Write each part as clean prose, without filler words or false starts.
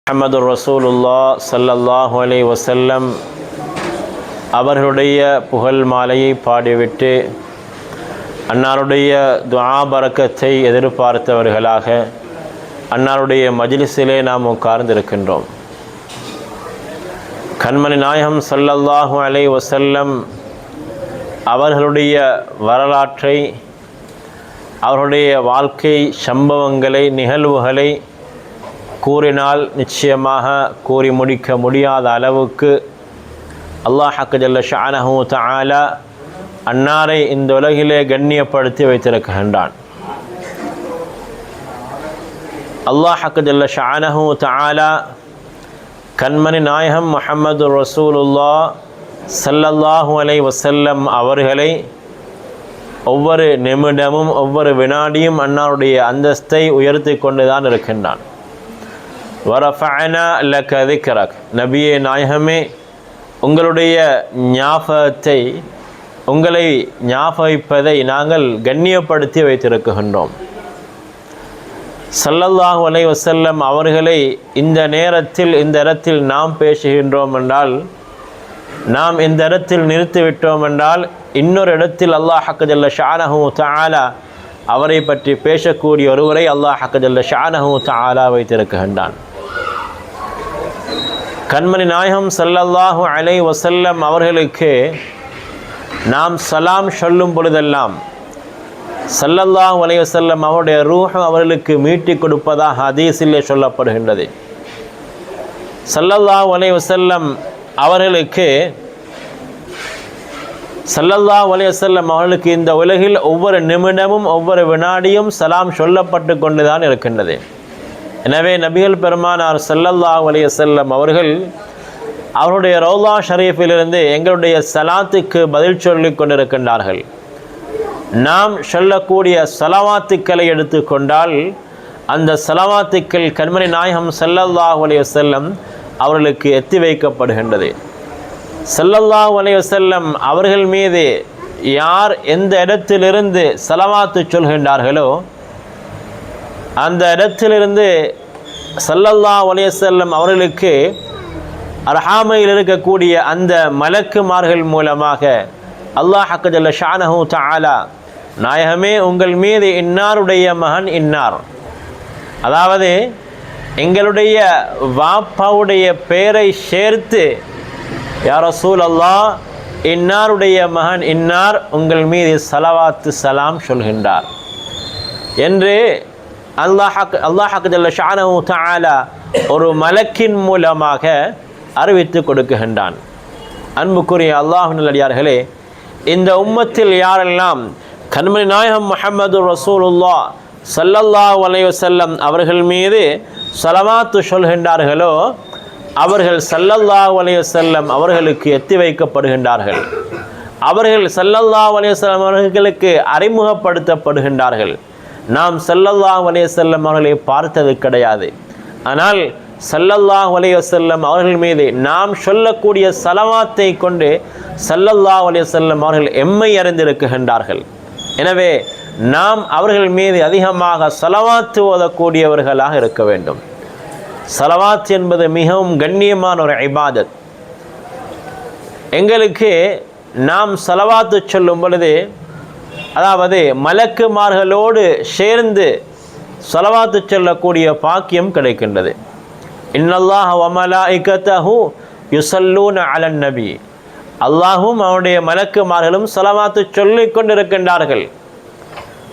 முஹம்மது ரசூலுல்லா ஸல்லல்லாஹு அலைஹி வஸல்லம் அவர்களுடைய புகழ் மாலையை பாடிவிட்டு அன்னாருடைய துஆ பரக்கத்தை எதிர்பார்த்தவர்களாக அன்னாருடைய மஜ்லிஸிலே நாம் உட்கார்ந்திருக்கின்றோம். கண்மணி நாயகம் ஸல்லல்லாஹு அலைஹி வஸல்லம் அவர்களுடைய வரலாற்றை, அவர்களுடைய வாழ்க்கை சம்பவங்களை, நிகழ்வுகளை கூறினால் நிச்சயமாக கூறி முடிக்க முடியாத அளவுக்கு அல்லாஹ் ஜல்ல ஷஅனஹு தஆலா அன்னாரை இந்த உலகிலே கண்ணியப்படுத்தி வைத்திருக்கின்றான். அல்லாஹ் ஜல்ல ஷஅனஹு தஆலா கண்மணி நாயகம் முஹம்மது ரசூலுல்லாஹ் ஸல்லல்லாஹு அலைஹி வஸல்லம் அவர்களை ஒவ்வொரு நிமிடமும் ஒவ்வொரு வினாடியும் அன்னாருடைய அந்தஸ்தை உயர்த்தி கொண்டுதான் இருக்கின்றான். வரஃபஅனா லக திக்ரக், நபியே நாயகமே, உங்களுடைய ஞாபகத்தை, உங்களை ஞாபகிப்பதை நாங்கள் கண்ணியப்படுத்தி வைத்திருக்கின்றோம். ஸல்லல்லாஹு அலைஹி வஸல்லம் அவர்களை இந்த நேரத்தில் இந்த இடத்தில் நாம் பேசுகின்றோம் என்றால், நாம் இந்த இடத்தில் நிறுத்திவிட்டோம் என்றால், இன்னொரு இடத்தில் அல்லாஹ் ஜல்ல ஷஅனஹு தஆலா அவரை பற்றி பேசக்கூடிய ஒருவரை அல்லாஹ் ஜல்ல ஷஅனஹு தஆலா வைத்திருக்கின்றான். கண்மணி நாயகம் ஸல்லல்லாஹு அலைஹி வஸல்லம் அவர்களுக்கு நாம் சலாம் சொல்லும் பொழுதெல்லாம் ஸல்லல்லாஹு அலைஹி வஸல்லம் அவருடைய ரூஹ் அவர்களுக்கு மீட்டி கொடுப்பதாக ஹதீஸிலே சொல்லப்படுகின்றது. ஸல்லல்லாஹு அலைஹி வஸல்லம் அவர்களுக்கு இந்த உலகில் ஒவ்வொரு நிமிடமும் ஒவ்வொரு வினாடியும் சலாம் சொல்லப்பட்டு கொண்டுதான் இருக்கின்றது. எனவே நபிகள் பெருமானார் ஸல்லல்லாஹு அலைஹி வஸல்லம் அவர்கள் அவருடைய ரௌலா ஷரீஃபிலிருந்து எங்களுடைய சலாத்துக்கு பதில் சொல்லிக் கொண்டிருக்கின்றார்கள். நாம் சொல்லக்கூடிய சலவாத்துக்களை எடுத்துக்கொண்டால் அந்த சலவாத்துக்கள் கண்மணி நாயகம் ஸல்லல்லாஹு அலைஹி வஸல்லம் அவர்களுக்கு எத்தி வைக்கப்படுகின்றது. ஸல்லல்லாஹு அலைஹி வஸல்லம் அவர்கள் மீது யார் எந்த இடத்திலிருந்து சலவாத்து சொல்கின்றார்களோ அந்த இடத்திலிருந்து ஸல்லல்லாஹு அலைஹி வஸல்லம் அவர்களுக்கு அர்ஹாமையில் இருக்கக்கூடிய அந்த மலக்குமார்கள் மூலமாக அல்லாஹ் ஜல்ல ஷஅனஹு தஆலா, நாயகமே, உங்கள் மீது இன்னாருடைய மகன் இன்னார், அதாவது எங்களுடைய வாப்பாவுடைய பெயரை சேர்த்து யா ரசூலல்லாஹ், இன்னாருடைய மகன் இன்னார் உங்கள் மீது ஸலவாத்து சலாம் சொல்கின்றார் என்று அல்லாஹ் ஜல்ல ஷஅனஹு தஆலா ஒரு மலக்கின் மூலமாக அறிவித்து கொடுக்குகின்றான். அன்புக்குரிய அல்லாஹ்வின் நல்லடியார்களே, இந்த உம்மத்தில் யாரெல்லாம் கண்மணி நாயகம் முஹம்மது ரசூலுல்லாஹ் ஸல்லல்லாஹு அலைஹி வஸல்லம் அவர்கள் மீது ஸலவாத்து சொல்கின்றார்களோ அவர்கள் ஸல்லல்லாஹு அலைஹி வஸல்லம் அவர்களுக்கு எத்தி வைக்கப்படுகின்றார்கள். அவர்கள் ஸல்லல்லாஹு அலைஹி வஸல்லம் அவர்களுக்கு அறிமுகப்படுத்தப்படுகின்றார்கள். நாம் ஸல்லல்லாஹு அலைஹி வஸல்லம் அவர்களை பார்த்தது கிடையாது. ஆனால் ஸல்லல்லாஹு அலைஹி வஸல்லம் அவர்கள் மீது நாம் சொல்லக்கூடிய ஸலவாத்தை கொண்டு ஸல்லல்லாஹு அலைஹி வஸல்லம் அவர்கள் எம்மை அறிந்திருக்கின்றார்கள். எனவே நாம் அவர்கள் மீது அதிகமாக ஸலவாத்து ஓதக்கூடியவர்களாக இருக்க வேண்டும். ஸலவாத் என்பது மிகவும் கண்ணியமான ஒரு இபாதத். எங்களுக்கு நாம் ஸலவாத்து சொல்லும் பொழுது, அதாவது மலக்குமார்களோடு சேர்ந்து ஸலவாத்து சொல்லக்கூடிய பாக்கியம் கிடைக்கின்றது. இன்னல்லாஹ வ மலாயிகத்தஹு யுஸல்லூன அலன் நபி, அல்லாஹும் அவனுடைய மலக்குமார்களும் ஸலவாத்து சொல்லிக் கொண்டிருக்கின்றார்கள்.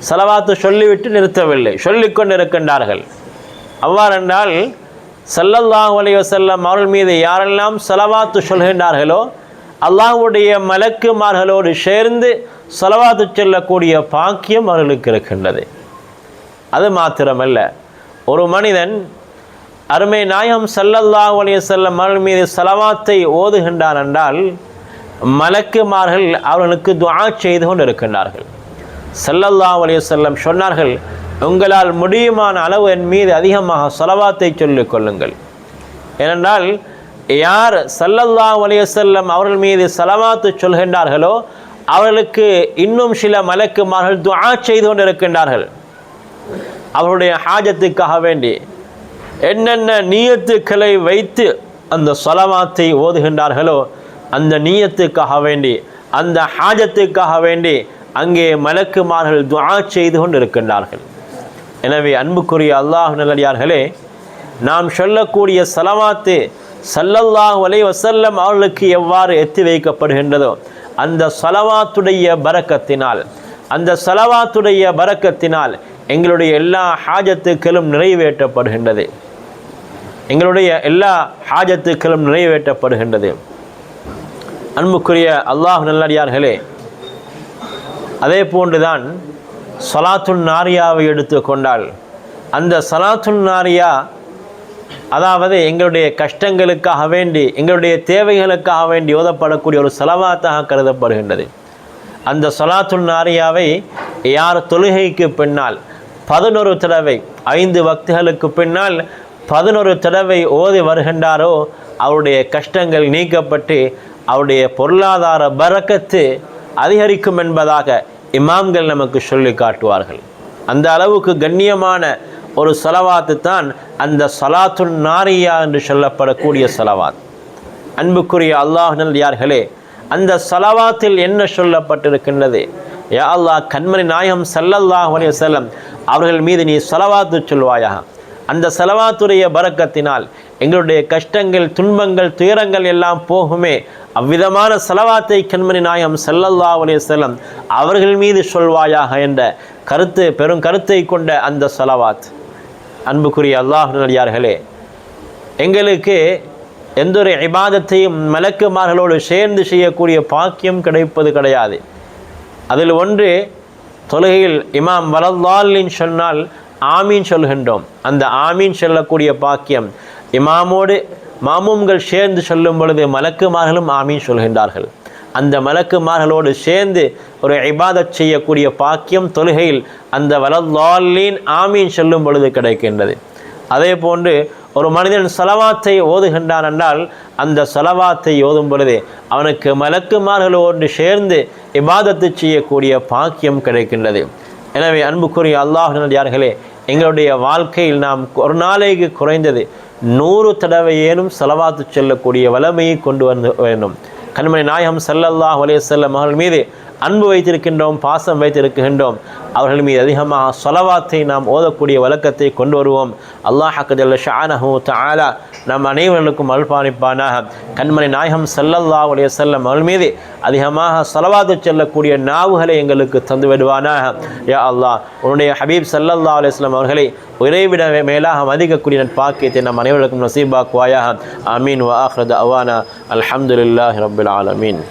ஸலவாத்து சொல்லிவிட்டு நிறுத்தவில்லை, சொல்லிக் கொண்டிருக்கின்றார்கள். அவ்வாறென்றால் ஸல்லல்லாஹு அலைஹி வஸல்லம் அவர்கள் மீது யாரெல்லாம் ஸலவாத்து சொல்கின்றார்களோ அல்லாஹ்வுடைய மலக்குமார்களோடு சேர்ந்து ஸலவாத்து சொல்லக்கூடிய பாக்கியம் அவர்களுக்கு இருக்கின்றது. அது மாத்திரமல்ல, ஒரு மனிதன் அருமை நாயகம் ஸல்லல்லாஹு அலைஹி வஸல்லம் அவர்கள் மீது ஸலவாத்தை ஓதுகின்றான் என்றால் மலக்குமார்கள் அவர்களுக்கு துஆ செய்து கொண்டு இருக்கின்றார்கள். ஸல்லல்லாஹு அலைஹி வஸல்லம் சொன்னார்கள், உங்களால் முடியுமான அளவு என் மீது அதிகமாக ஸலவாத்தை சொல்லிக் கொள்ளுங்கள். ஏனென்றால் யார் ஸல்லல்லாஹு அலைஹி வஸல்லம் அவர்கள் மீது ஸலவாத்து சொல்கின்றார்களோ அவர்களுக்கு இன்னும் சில மலக்குமார்கள் துஆ செய்து கொண்டிருக்கின்றார்கள். அவருடைய ஹாஜத்துக்காக வேண்டி, என்னென்ன நியத்துக்களை வைத்து அந்த ஸலவாத்தை ஓதுகின்றார்களோ அந்த நியத்துக்காக வேண்டி, அந்த ஹாஜத்துக்காக வேண்டி அங்கே மலக்குமார்கள் துஆ செய்து கொண்டு இருக்கின்றார்கள். எனவே அன்புக்குரிய அல்லாஹ் நல்லடியார்களே, நாம் சொல்லக்கூடிய ஸலவாத்து ஸல்லல்லாஹு அலைஹி வஸல்லம் அவர்களுக்கு எவ்வாறு எத்தி வைக்கப்படுகின்றதோ அந்த ஸலவாத்துடைய பரக்கத்தினால், அந்த ஸலவாத்துடைய பரக்கத்தினால் எங்களுடைய எல்லா ஹாஜத்துக்களும் நிறைவேற்றப்படுகின்றது. எங்களுடைய எல்லா ஹாஜத்துக்களும் நிறைவேற்றப்படுகின்றது. அன்புக்குரிய அல்லாஹ் நல்லடியார்களே, அதே போன்றுதான் ஸலாத்துன் நாரியாவை எடுத்துக்கொண்டால் அந்த ஸலாத்துன் நாரியா அதாவது எங்களுடைய கஷ்டங்களுக்காக வேண்டி, எங்களுடைய தேவைகளுக்காக வேண்டி ஓதப்படக்கூடிய ஒரு ஸலவாத்தாக கருதப்படுகின்றது. அந்த ஸலாத்துன் நாரியாவை யார் தொழுகைக்கு பின்னால் 11 தடவை 5 வக்துகளுக்கு பின்னால் 11 தடவை ஓதி வருகின்றாரோ அவருடைய கஷ்டங்கள் நீக்கப்பட்டு அவருடைய பொருளாதார பரக்கத்து அதிகரிக்கும் என்பதாக இமாம்கள் நமக்கு சொல்லி காட்டுவார்கள். அந்த அளவுக்கு கண்ணியமான ஒரு ஸலவாத்து தான் அந்த ஸலாத்துன் நாரியா என்று சொல்லப்படக்கூடிய ஸலவாத். அன்புக்குரிய அல்லாஹ் நல்லடியார்களே, அந்த ஸலவாத்தில் என்ன சொல்லப்பட்டிருக்கின்றது? யா அல்லாஹ், கண்மணி நாயகம் ஸல்லல்லாஹு அலைஹி வஸல்லம் அவர்கள் மீது நீ ஸலவாத்து சொல்வாயாக. அந்த ஸலவாத்துடைய பரக்கத்தினால் எங்களுடைய கஷ்டங்கள், துன்பங்கள், துயரங்கள் எல்லாம் போகுமே. அவ்விதமான ஸலவாத்தை கண்மணி நாயகம் ஸல்லல்லாஹு அலைஹி வஸல்லம் அவர்கள் மீது சொல்வாயாக என்ற கருத்து, பெரும் கருத்தை கொண்ட அந்த ஸலவாத். அன்புக்குரிய அல்லாஹ் நல்லடியார்களே, எங்களுக்கு எந்த ஒரு இபாதத்தையும் மலக்குமார்களோடு சேர்ந்து செய்யக்கூடிய பாக்கியம் கிடைப்பது கிடையாது. அதில் ஒன்று, தொழுகையில் இமாம் வலல்லாலின் சொன்னால் ஆமீன் சொல்கின்றோம். அந்த ஆமீன் சொல்லக்கூடிய பாக்கியம் இமாமோடு மாமூம்கள் சேர்ந்து சொல்லும் பொழுது மலக்குமார்களும் ஆமீன் சொல்கின்றார்கள். அந்த மலக்குமார்களோடு சேர்ந்து ஒரு இபாதத் செய்யக்கூடிய பாக்கியம் தொழுகையில் அந்த வலல்லாலின் ஆமீன் சொல்லும் பொழுது கிடைக்கின்றது. அதே போன்று ஒரு மனிதன் ஸலவாத்தை ஓதுகின்றான் என்றால் அந்த ஸலவாத்தை ஓதும் பொழுது அவனுக்கு மலக்குமார்களோடு சேர்ந்து இபாதத்து செய்யக்கூடிய பாக்கியம் கிடைக்கின்றது. எனவே அன்புக்குரிய அல்லாஹ் நல்லடியார்களே, எங்களுடைய வாழ்க்கையில் நாம் ஒரு நாளைக்கு குறைந்தது 100 தடவையேனும் ஸலவாத்து சொல்லக்கூடிய வல்லமையை கொண்டு வந்து வேண்டும். கண்மணி நாயகம் ஸல்லல்லாஹு அலைஹி வஸல்லம் அவர்கள் மீது அன்பு வைத்திருக்கின்றோம், பாசம் வைத்திருக்கின்றோம். அவர்கள் மீது அதிகமாக ஸலவாத்தை நாம் ஓதக்கூடிய வழக்கத்தை கொண்டு வருவோம். அல்லாஹ் ஜல்ல ஷஅனஹு தஆலா நம் அனைவர்களுக்கும் அல்பானிப்பானாக. கண்மணி நாயகம் ஸல்லல்லாஹு அலைஹி வஸல்லம் அவர்கள் மீது அதிகமாக ஸலவாத்து சொல்லக்கூடிய நாவுகளை எங்களுக்கு தந்து விடுவானாக. யா அல்லாஹ், உன்னுடைய ஹபீப் ஸல்லல்லாஹு அலைஹி வஸல்லம் அவர்களை உரைவிட மேலாக மதிக்கக்கூடிய பாக்கியத்தை நம் அனைவருக்கும் நசீபாக்குவாயாக. ஆமீன். வ ஆகிரு தஅவானா அல்ஹம்துலில்லாஹி ரப்பில் ஆலமீன்.